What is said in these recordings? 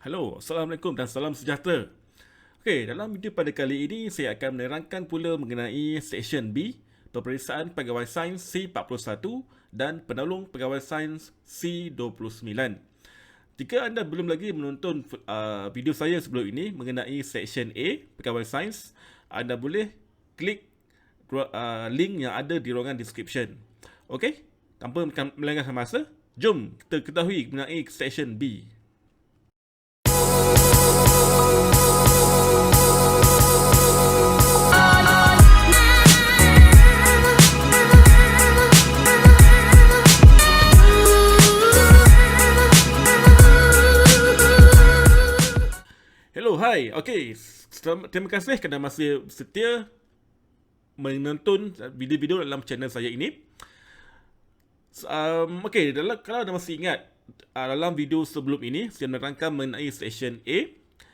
Halo, Assalamualaikum dan salam sejahtera. Okey, dalam video pada kali ini saya akan menerangkan pula mengenai Seksyen B, Peperiksaan Pegawai Sains C41 dan Penolong Pegawai Sains C29. Jika anda belum lagi menonton video saya sebelum ini mengenai Seksyen A, Pegawai Sains, anda boleh klik link yang ada di ruangan description. Okey, tanpa melengahkan masa, jom kita ketahui mengenai Seksyen B. Hello, hai. Okey, terima kasih kerana masih setia menonton video-video dalam channel saya ini. Okey, kalau anda masih ingat, dalam video sebelum ini saya menerangkan mengenai Seksyen A,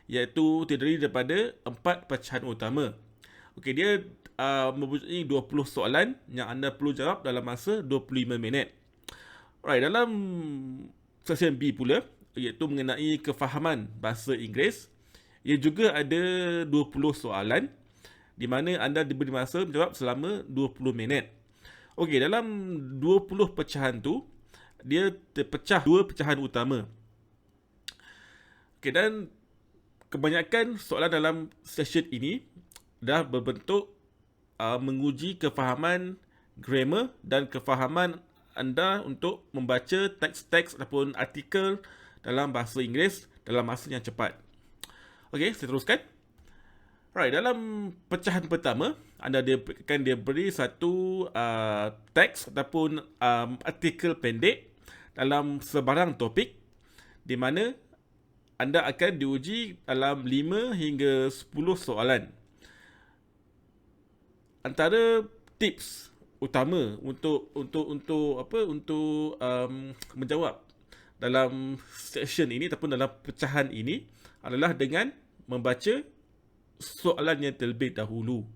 iaitu terdiri daripada 4 pecahan utama. Okey, dia mempunyai 20 soalan yang anda perlu jawab dalam masa 25 minit. Alright, dalam Seksyen B pula, iaitu mengenai kefahaman bahasa Inggeris, ia juga ada 20 soalan di mana anda diberi masa menjawab selama 20 minit. Okey, dalam 20 pecahan tu, dia terpecah 2 pecahan utama. Okey, dan kebanyakan soalan dalam session ini dah berbentuk menguji kefahaman grammar dan kefahaman anda untuk membaca teks-teks ataupun artikel dalam bahasa Inggeris dalam masa yang cepat. Okey, saya teruskan. Right, dalam pecahan pertama, anda akan diberi satu teks ataupun artikel pendek dalam sebarang topik di mana anda akan diuji dalam 5 hingga 10 soalan. Antara tips utama untuk menjawab dalam section ini ataupun dalam pecahan ini adalah dengan membaca soalannya terlebih dahulu.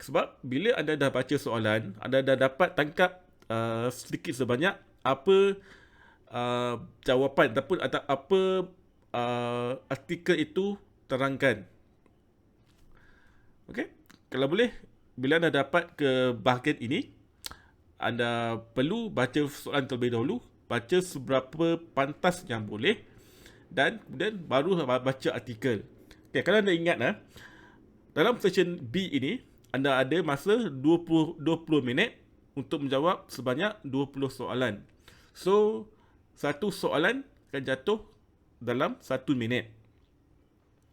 Sebab bila anda dah baca soalan, anda dah dapat tangkap sedikit sebanyak apa jawapan ataupun apa artikel itu terangkan. Okey, kalau boleh, bila anda dapat ke bahagian ini, anda perlu baca soalan terlebih dahulu, baca seberapa pantas yang boleh, dan kemudian baru baca artikel. Okay, kalau anda ingat, dalam seksyen B ini, anda ada masa 20 minit untuk menjawab sebanyak 20 soalan. So, satu soalan akan jatuh dalam 1 minit.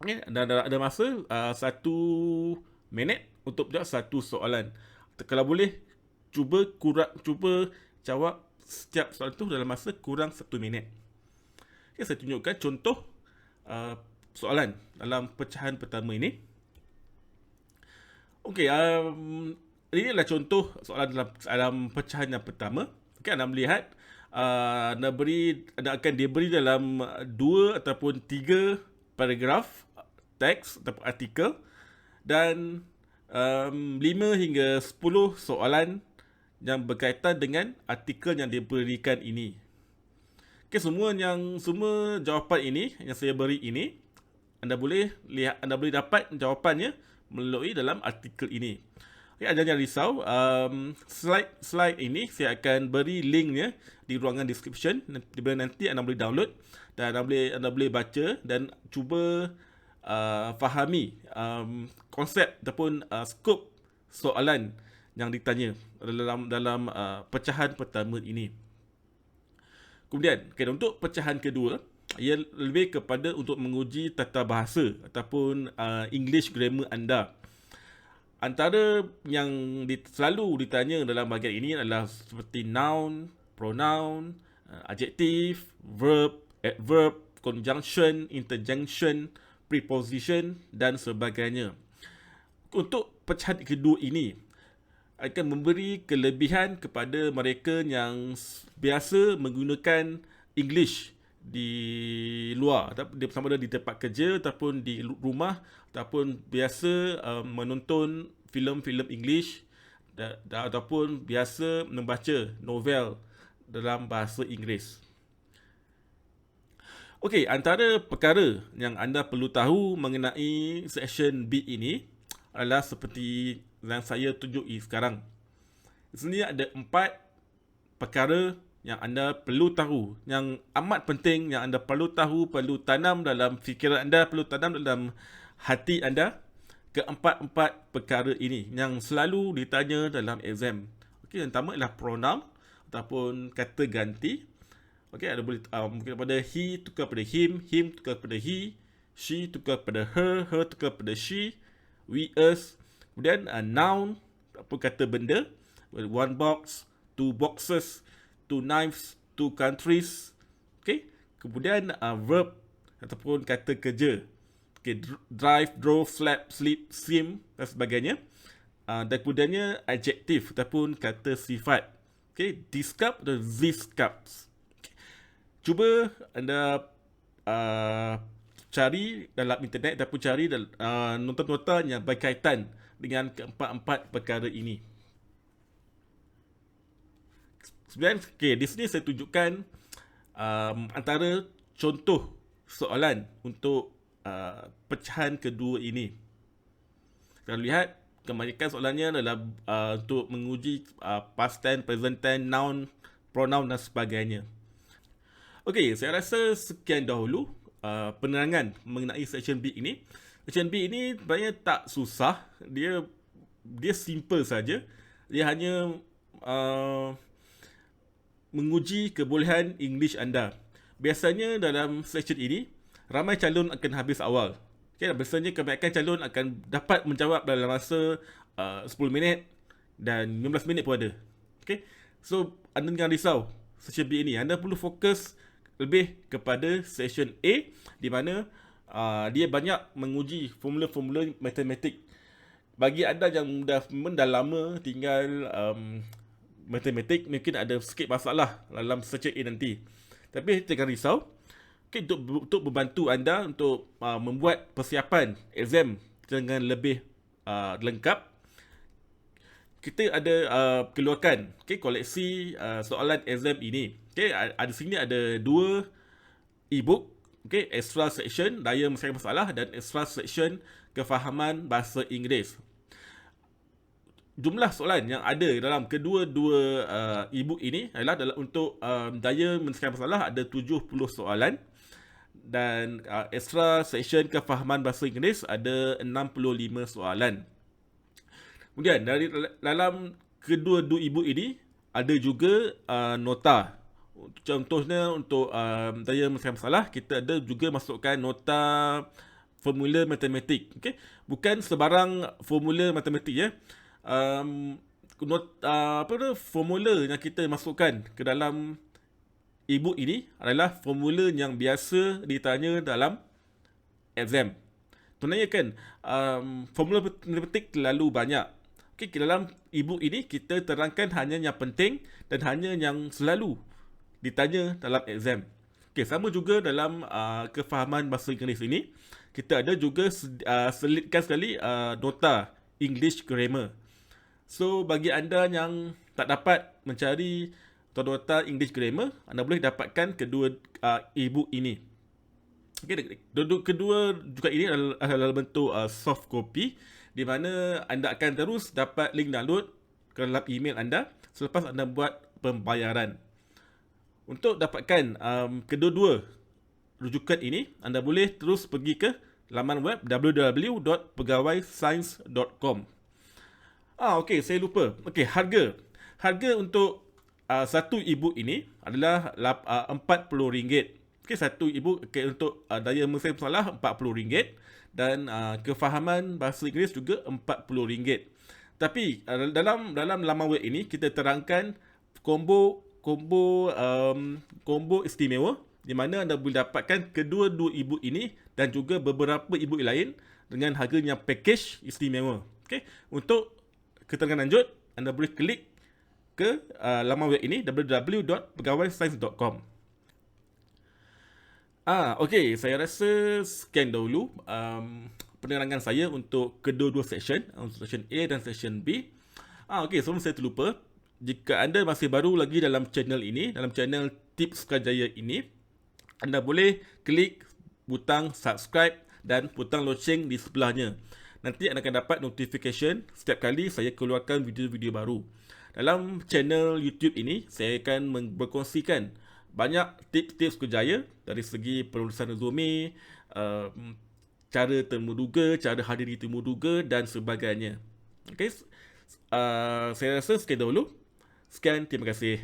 Okay, ada masa 1 minit untuk menjawab satu soalan. Kalau boleh, cuba jawab setiap soalan itu dalam masa kurang 1 minit. Okay, saya tunjukkan contoh soalan dalam pecahan pertama ini. Okey, ini adalah contoh soalan dalam pecahan yang pertama. Okey, anda melihat anda akan diberi dalam 2 ataupun 3 paragraf teks ataupun artikel dan 5 hingga 10 soalan yang berkaitan dengan artikel yang diberikan ini. Okey, semua jawapan ini yang saya beri ini, anda boleh dapat jawapannya melalui dalam artikel ini. Okay, anda jangan risau, slide ini saya akan beri linknya di ruangan description, di mana nanti anda boleh download dan anda boleh baca dan cuba fahami konsep ataupun skop soalan yang ditanya dalam pecahan pertama ini. Kemudian, untuk pecahan kedua, ia lebih kepada untuk menguji tata bahasa ataupun English grammar anda. Antara yang selalu ditanya dalam bahagian ini adalah seperti noun, pronoun, adjective, verb, adverb, conjunction, interjunction, preposition dan sebagainya. Untuk pecahan kedua ini akan memberi kelebihan kepada mereka yang biasa menggunakan English di luar, sama ada di tempat kerja ataupun di rumah ataupun biasa menonton filem-filem English ataupun biasa membaca novel dalam bahasa Inggeris. Okey, antara perkara yang anda perlu tahu mengenai section B ini adalah seperti yang saya tunjuki sekarang. Di sini ada 4 perkara yang anda perlu tahu, yang amat penting, yang anda perlu tahu, perlu tanam dalam fikiran anda, perlu tanam dalam hati anda. Keempat-empat perkara ini yang selalu ditanya dalam exam. Okey, yang pertama ialah pronoun ataupun kata ganti. Okey, ada boleh mungkin pada he tukar pada him tukar pada he, she tukar pada her tukar pada she, we, us. Kemudian noun, apa kata benda, one box, two boxes, two knives, two countries. Okey, kemudian verb ataupun kata kerja. Okey, drive, drove, slept, sleep, swim dan sebagainya. Dan kemudiannya adjektif ataupun kata sifat. Okey, these cups atau these cups. Cuba anda cari dalam internet ataupun cari nota-nota yang berkaitan dengan keempat-empat perkara ini. Sebenarnya, di sini saya tunjukkan antara contoh soalan untuk pecahan kedua ini. Kalau lihat, kebanyakan soalannya adalah untuk menguji past tense, present tense, noun, pronoun dan sebagainya. Okey, saya rasa sekian dahulu penerangan mengenai section B ini. Section B ini sebenarnya tak susah, dia simple saja. Dia hanya menguji kebolehan English anda. Biasanya dalam section ini, ramai calon akan habis awal. Okay, biasanya kebanyakan calon akan dapat menjawab dalam masa 10 minit dan 15 minit pun ada. Okay, so anda jangan risau section B ini. Anda perlu fokus lebih kepada section A di mana dia banyak menguji formula-formula matematik. Bagi anda yang dah lama tinggal matematik, mungkin ada sikit masalah dalam section A nanti. Tapi jangan risau. Okay, untuk membantu anda untuk membuat persiapan exam dengan lebih lengkap, kita ada keluarkan koleksi soalan exam ini. Ada sini ada 2 e-book, extra section daya menyelesaikan masalah dan extra section kefahaman bahasa Inggeris. Jumlah soalan yang ada dalam kedua-dua e-book ini adalah untuk daya menyelesaikan masalah ada 70 soalan dan extra section kefahaman bahasa Inggeris ada 65 soalan. Kemudian dalam kedua-dua e-book ini ada juga nota. Contohnya untuk daya menyelesaikan masalah, kita ada juga masukkan nota formula matematik. Okay? Bukan sebarang formula matematik ya. Formula yang kita masukkan ke dalam e-book ini adalah formula yang biasa ditanya dalam exam. Sebenarnya kan formula matematik terlalu banyak. Okay, dalam e-book ini kita terangkan hanya yang penting dan hanya yang selalu ditanya dalam exam. Okay, sama juga dalam kefahaman bahasa Inggeris ini, kita ada juga selitkan sekali nota English grammar. So, bagi anda yang tak dapat mencari nota English grammar, anda boleh dapatkan kedua e-book ini. Okay, kedua juga ini adalah bentuk soft copy, di mana anda akan terus dapat link download ke dalam email anda selepas anda buat pembayaran. Untuk dapatkan kedua-dua rujukan ini, anda boleh terus pergi ke laman web www.pegawaisains.com. Okey, saya lupa. Okey, harga untuk satu e-book ini adalah RM40. Okey, satu e-book untuk daya menyelesaikan masalah RM40 dan kefahaman bahasa Inggeris juga RM40. Tapi dalam laman web ini kita terangkan combo istimewa di mana anda boleh dapatkan kedua-dua e-book ini dan juga beberapa e-book lain dengan harga yang package istimewa. Okey, untuk keterangan lanjut anda boleh klik ke laman web ini www.pegawaisains.com. Okey, saya rasa sekian dahulu penerangan saya untuk kedua-dua section, untuk section A dan section B. Okey, sebelum saya terlupa, jika anda masih baru lagi dalam channel ini, dalam channel Tips Sukarjaya ini, anda boleh klik butang subscribe dan butang loceng di sebelahnya. Nanti anda akan dapat notification setiap kali saya keluarkan video-video baru. Dalam channel YouTube ini, saya akan berkongsikan banyak tips-tips kerjaya dari segi penulisan resume, cara temu duga, cara hadiri temu duga dan sebagainya. Okay, saya rasa sekian dahulu. Sekian, terima kasih.